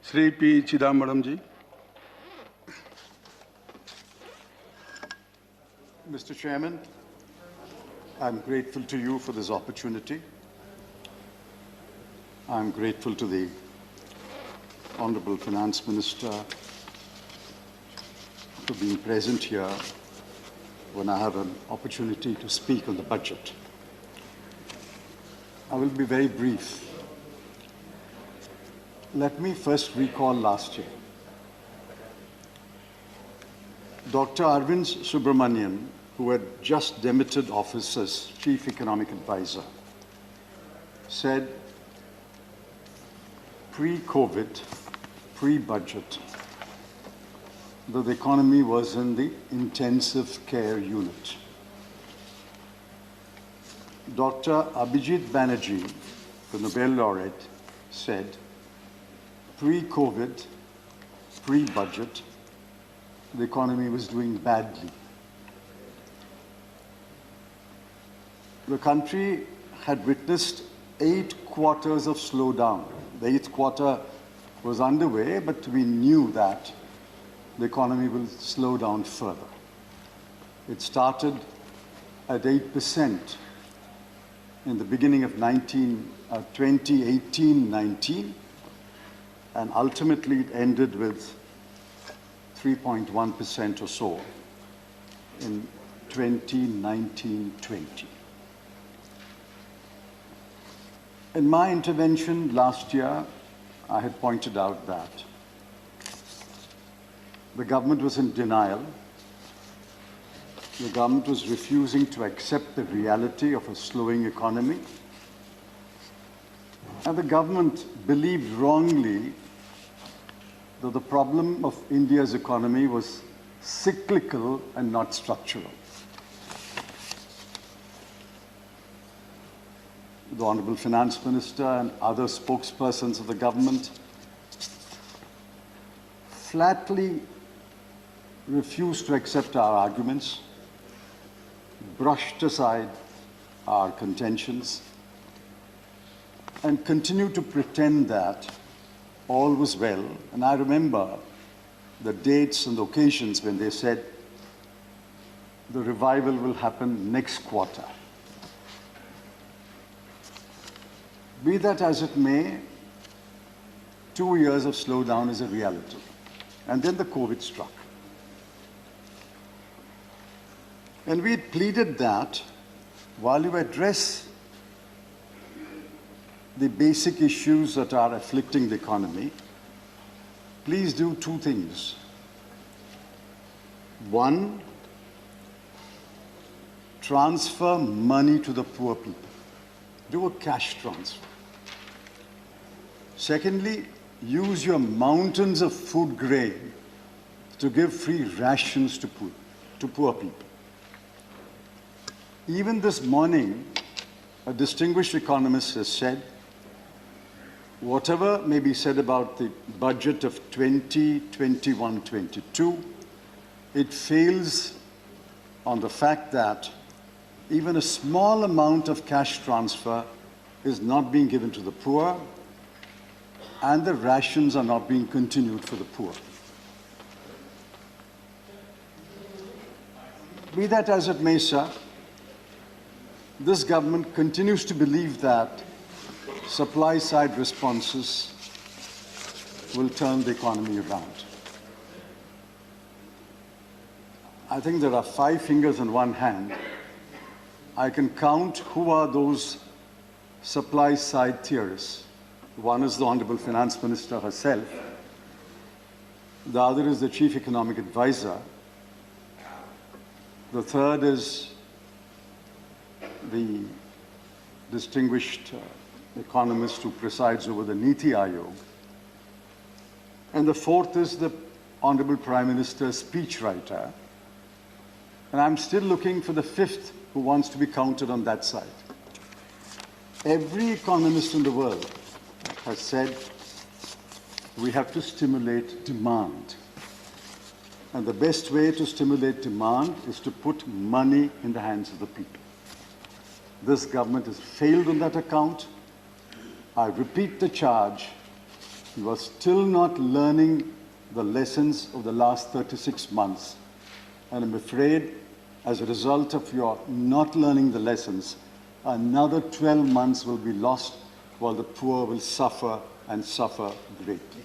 Sri P. Chidambaramji. Mr. Chairman, I'm grateful to you for this opportunity. I'm grateful to the Honorable Finance Minister for being present here when I have an opportunity to speak on the budget. I will be very brief. Let me first recall last year. Dr. Arvind Subramanian, who had just demitted office as Chief Economic Advisor, said pre-COVID, pre-budget, that the economy was in the intensive care unit. Dr. Abhijit Banerjee, the Nobel laureate, said pre-COVID, pre-budget, the economy was doing badly. The country had witnessed 8 quarters of slowdown. The 8th quarter was underway, but we knew that the economy will slow down further. It started at 8% in the beginning of 2018-19, and ultimately it ended with 3.1% or so in 2019-20. In my intervention last year, I had pointed out that the government was in denial. The government was refusing to accept the reality of a slowing economy. And the government believed wrongly that the problem of India's economy was cyclical and not structural. The Honorable Finance Minister and other spokespersons of the government flatly refused to accept our arguments, brushed aside our contentions, and continued to pretend that all was well. And I remember the dates and the occasions when they said the revival will happen next quarter. Be that as it may, 2 years of slowdown is a reality. And then the COVID struck. And we pleaded that while you address the basic issues that are afflicting the economy, please do 2 things. One, transfer money to the poor people. Do a cash transfer. Secondly, use your mountains of food grain to give free rations to poor people. Even this morning, a distinguished economist has said, whatever may be said about the budget of 2021-22, it fails on the fact that even a small amount of cash transfer is not being given to the poor, and the rations are not being continued for the poor. Be that as it may, sir, this government continues to believe that supply-side responses will turn the economy around. I think there are 5 fingers on one hand. I can count who are those supply-side theorists. One is the Honorable Finance Minister herself. The other is the Chief Economic Advisor. The third is the distinguished economist who presides over the Niti Aayog. And the fourth is the Honorable Prime Minister's speechwriter. And I'm still looking for the 5th who wants to be counted on that side. Every economist in the world has said we have to stimulate demand. And the best way to stimulate demand is to put money in the hands of the people. This government has failed on that account. I repeat the charge You are still not learning the lessons of the last 36 months. And I'm afraid, as a result of your not learning the lessons, another 12 months will be lost while the poor will suffer and suffer greatly.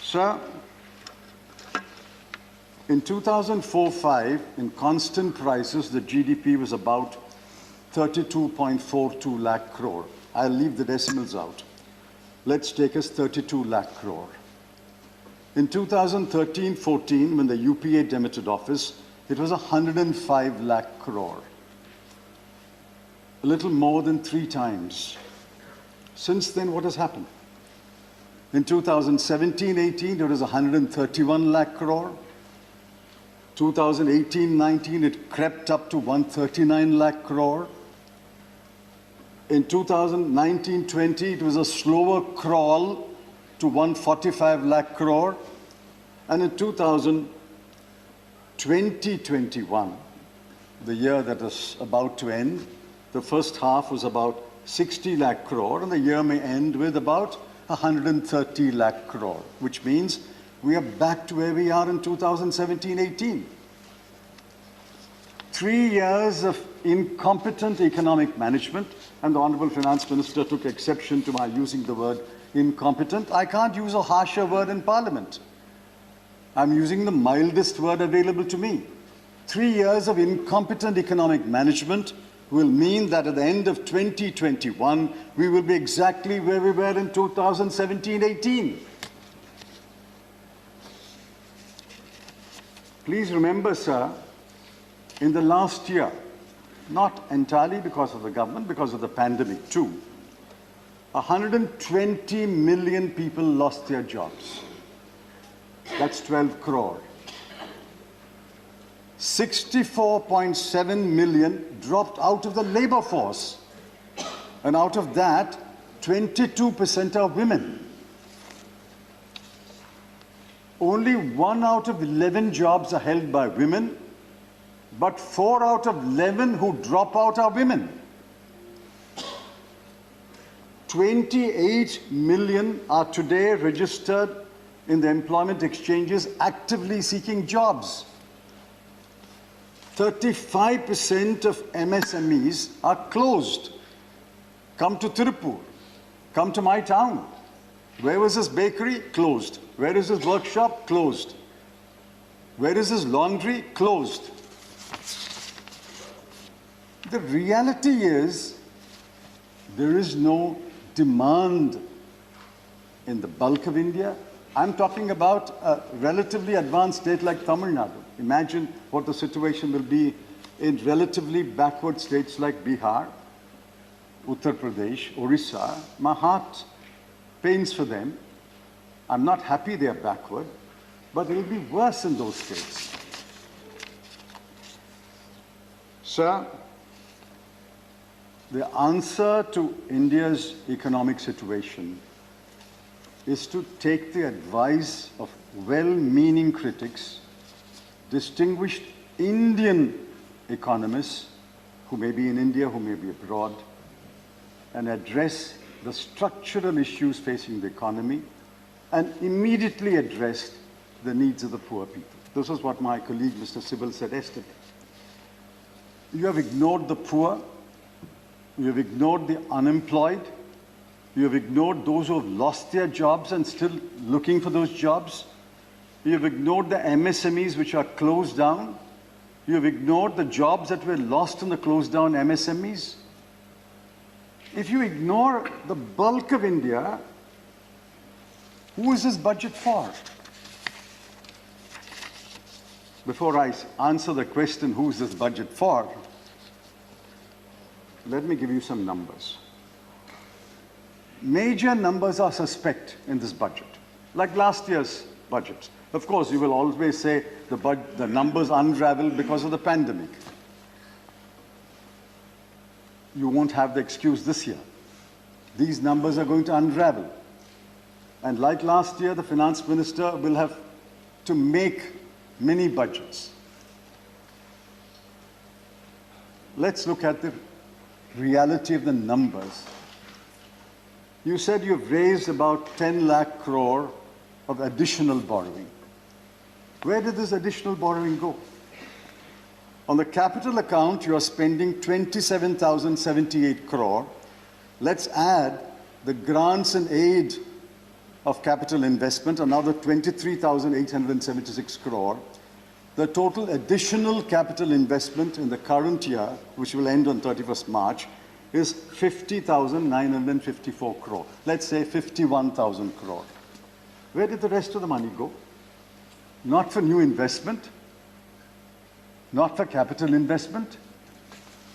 Sir, in 2004-05, in constant prices, the GDP was about 32.42 lakh crore. I'll leave the decimals out. Let's take us 32 lakh crore. In 2013-14, when the UPA demitted office, it was 105 lakh crore. A little more than 3 times. Since then, what has happened? In 2017-18, it was 131 lakh crore. 2018-19, it crept up to 139 lakh crore. In 2019-20, it was a slower crawl to 145 lakh crore. And in 2020-21, the year that is about to end, the first half was about 60 lakh crore, and the year may end with about 130 lakh crore, which means we are back to where we are in 2017-18. 3 years of incompetent economic management, and the Honorable Finance Minister took exception to my using the word incompetent. I can't use a harsher word in Parliament. I'm using the mildest word available to me. 3 years of incompetent economic management will mean that at the end of 2021, we will be exactly where we were in 2017-18. Please remember, sir, in the last year, not entirely because of the government, because of the pandemic too, 120 million people lost their jobs. That's 12 crore. 64.7 million dropped out of the labor force. And out of that, 22% are women. Only 1 out of 11 jobs are held by women, but 4 out of 11 who drop out are women. 28 million are today registered in the employment exchanges actively seeking jobs. 35% of MSMEs are closed. Come to Tirupur. Come to my town. Where was this bakery? Closed. Where is this workshop? Closed. Where is this laundry? Closed. The reality is there is no demand in the bulk of India. I'm talking about a relatively advanced state like Tamil Nadu. Imagine what the situation will be in relatively backward states like Bihar, Uttar Pradesh, Orissa. My heart pains for them. I'm not happy they're backward, but it will be worse in those states. Sir, the answer to India's economic situation is to take the advice of well-meaning critics, distinguished Indian economists who may be in India, who may be abroad, and address the structural issues facing the economy and immediately address the needs of the poor people. This is what my colleague Mr. Sibal said yesterday. You have ignored the poor, you have ignored the unemployed, you have ignored those who have lost their jobs and still looking for those jobs. You have ignored the MSMEs which are closed down. You have ignored the jobs that were lost in the closed down MSMEs. If you ignore the bulk of India, who is this budget for? Before I answer the question, who is this budget for, let me give you some numbers. Major numbers are suspect in this budget, like last year's budget. Of course, you will always say the numbers unravel because of the pandemic. You won't have the excuse this year. These numbers are going to unravel. And like last year, the finance minister will have to make mini budgets. Let's look at the reality of the numbers. You said you've raised about 10 lakh crore of additional borrowing. Where did this additional borrowing go? On the capital account, you are spending 27,078 crore. Let's add the grants and aid of capital investment, another 23,876 crore. The total additional capital investment in the current year, which will end on 31st March, is 50,954 crore. Let's say 51,000 crore. Where did the rest of the money go? Not for new investment, not for capital investment.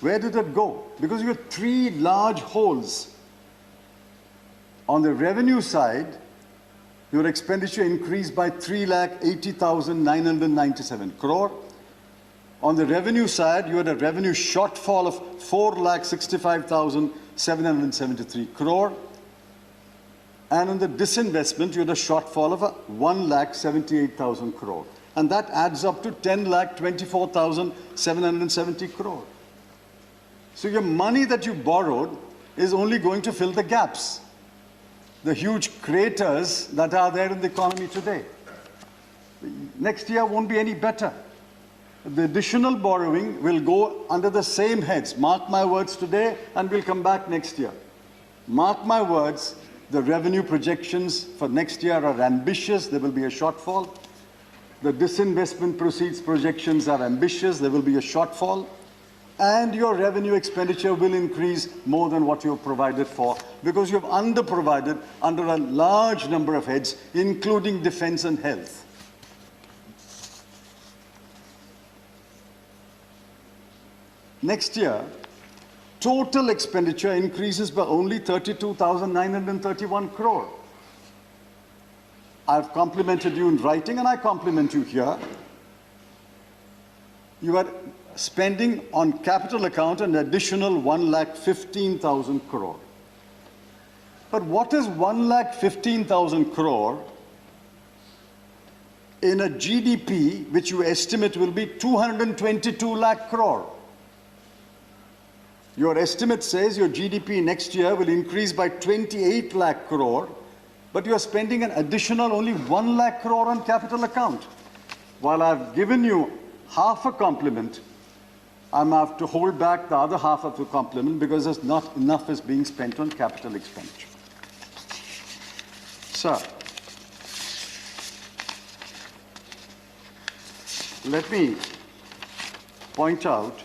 Where did it go? Because you had three large holes. On the revenue side, your expenditure increased by 3,80,997 crore. On the revenue side, you had a revenue shortfall of 4,65,773 crore. And on the disinvestment, you had a shortfall of 1,78,000 crore. And that adds up to 10,24,770 crore. So your money that you borrowed is only going to fill the gaps, the huge craters that are there in the economy today. Next year won't be any better. The additional borrowing will go under the same heads. Mark my words today, and we'll come back next year. Mark my words, the revenue projections for next year are ambitious. There will be a shortfall. The disinvestment proceeds projections are ambitious. There will be a shortfall. And your revenue expenditure will increase more than what you have provided for, because you have underprovided under a large number of heads, including defense and health. Next year, total expenditure increases by only 32,931 crore. I've complimented you in writing, and I compliment you here. You are spending on capital account an additional 1,15,000 crore. But what is 1,15,000 crore in a GDP which you estimate will be 222 lakh crore? Your estimate says your GDP next year will increase by 28 lakh crore, but you are spending an additional only 1 lakh crore on capital account. While I've given you half a compliment, I'm going to have to hold back the other half of the compliment because there's not enough is being spent on capital expenditure. Sir, let me point out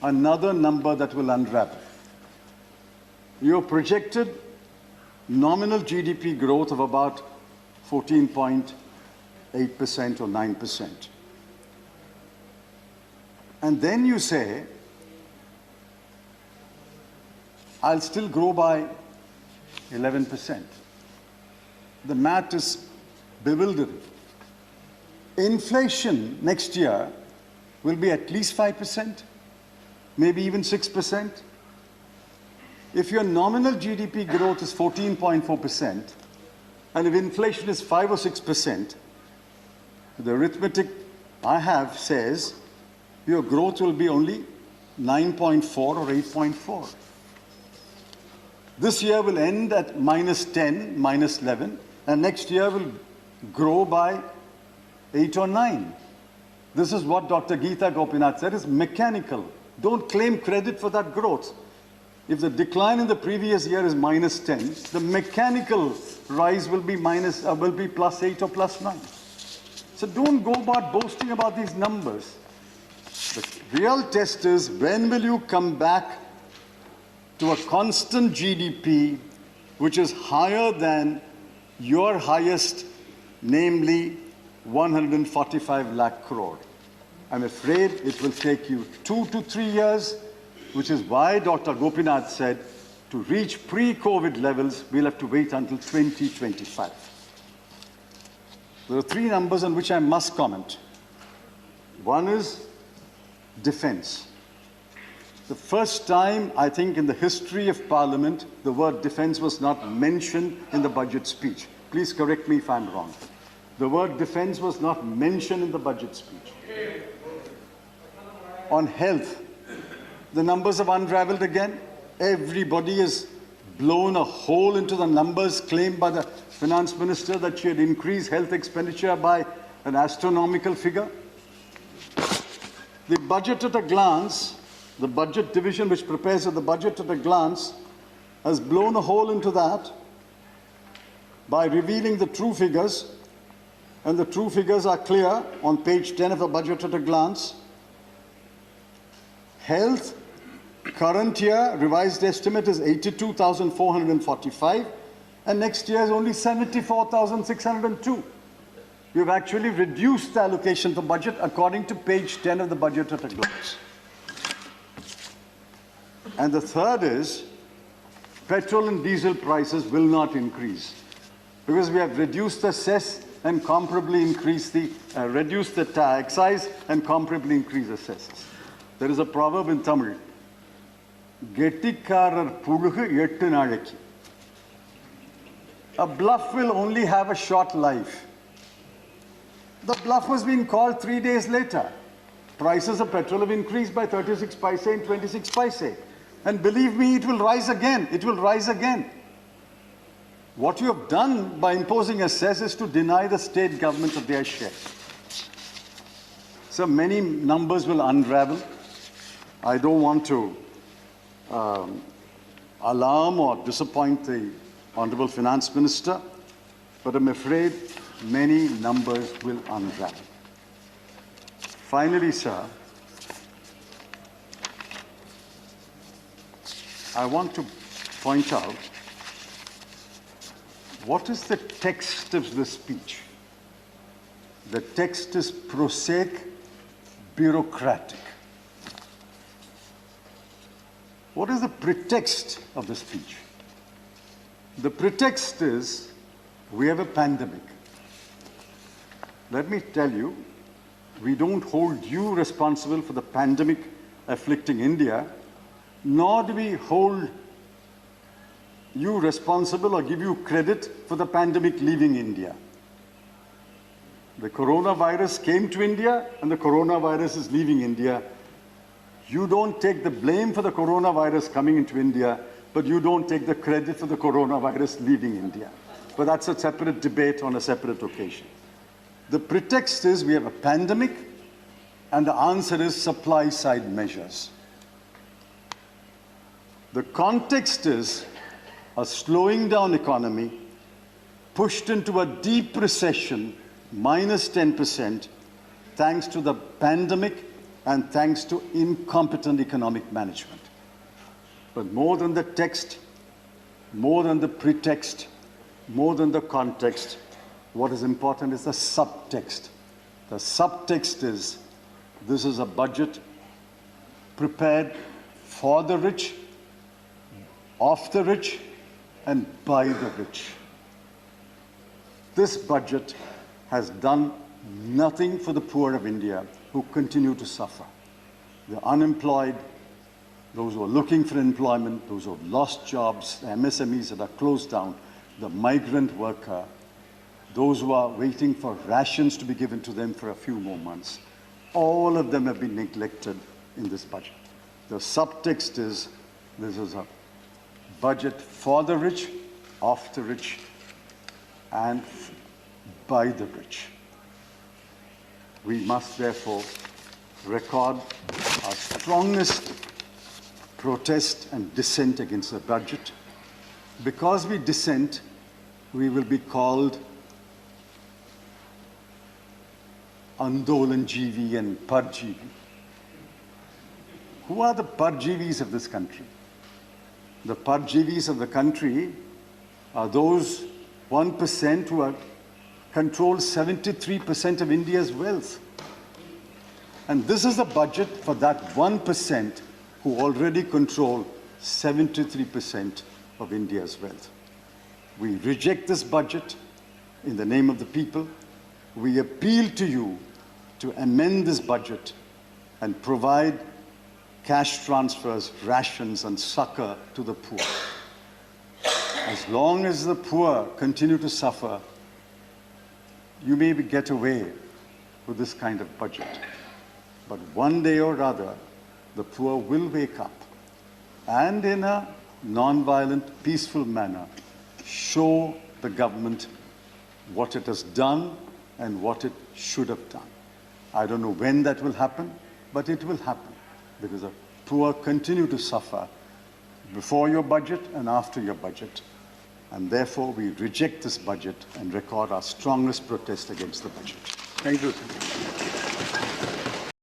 another number that will unravel. Your projected nominal GDP growth of about 14.8% or 9%. And then you say, I'll still grow by 11%. The math is bewildering. Inflation next year will be at least 5%, maybe even 6%. If your nominal GDP growth is 14.4%, and if inflation is 5 or 6%, the arithmetic I have says your growth will be only 9.4 or 8.4. This year will end at -10, -11, and next year will grow by 8 or 9. This is what Dr. Geeta Gopinath said is mechanical. Don't claim credit for that growth. If the decline in the previous year is -10, the mechanical rise will be +8 or +9. So don't go about boasting about these numbers. The real test is, when will you come back to a constant GDP which is higher than your highest, namely 145 lakh crore? I'm afraid it will take you 2 to 3 years, which is why Dr. Gopinath said to reach pre-COVID levels, we'll have to wait until 2025. There are three numbers on which I must comment. One is defense. The first time, I think, in the history of Parliament, the word defense was not mentioned in the budget speech. Please correct me if I'm wrong. The word defense was not mentioned in the budget speech. On health, the numbers have unraveled again. Everybody is blown a hole into the numbers claimed by the finance minister that she had increased health expenditure by an astronomical figure. The budget at a glance, the budget division which prepares the budget at a glance, has blown a hole into that by revealing the true figures, and the true figures are clear on page 10 of the budget at a glance. Health, current year revised estimate is 82,445, and next year is only 74,602. We've actually reduced the allocation for budget according to page 10 of the budget at a glance. And the third is, petrol and diesel prices will not increase because we have reduced the cess and comparably increased the, reduced the excise and comparably increased the cesses. There is a proverb in Tamil, Gettikarar Pulugu Ettu Nalekku. A bluff will only have a short life. The bluff was being called 3 days later. Prices of petrol have increased by 36 paise and 26 paise. And believe me, it will rise again. It will rise again. What you have done by imposing a cess is to deny the state government of their share. So many numbers will unravel. I don't want to alarm or disappoint the Honorable Finance Minister, but I'm afraid many numbers will unravel. Finally, sir, I want to point out what is the text of the speech. The text is prosaic, bureaucratic. What is the pretext of the speech? The pretext is we have a pandemic. Let me tell you, we don't hold you responsible for the pandemic afflicting India, nor do we hold you responsible or give you credit for the pandemic leaving India. The coronavirus came to India and the coronavirus is leaving India. You don't take the blame for the coronavirus coming into India, but you don't take the credit for the coronavirus leaving India. But that's a separate debate on a separate occasion. The pretext is we have a pandemic, and the answer is supply side measures. The context is a slowing down economy pushed into a deep recession, minus 10%, thanks to the pandemic and thanks to incompetent economic management. But more than the text, more than the pretext, more than the context, what is important is the subtext. The subtext is this is a budget prepared for the rich, of the rich, and by the rich. This budget has done nothing for the poor of India who continue to suffer. The unemployed, those who are looking for employment, those who have lost jobs, the MSMEs that are closed down, the migrant worker, those who are waiting for rations to be given to them for a few more months. All of them have been neglected in this budget. The subtext is this is a budget for the rich, of the rich, and by the rich. We must therefore record our strongest protest and dissent against the budget. Because we dissent, we will be called Andolanjeevi and Parjeevi. Who are the Parjeevis of this country? The Parjeevis of the country are those 1% who control 73% of India's wealth. And this is a budget for that 1% who already control 73% of India's wealth. We reject this budget in the name of the people. We appeal to you to amend this budget and provide cash transfers, rations, and succor to the poor. As long as the poor continue to suffer, you may get away with this kind of budget. But one day or other, the poor will wake up. And in a non-violent, peaceful manner, show the government what it has done and what it should have done. I don't know when that will happen, but it will happen because the poor continue to suffer before your budget and after your budget. And therefore, we reject this budget and record our strongest protest against the budget. Thank you, sir.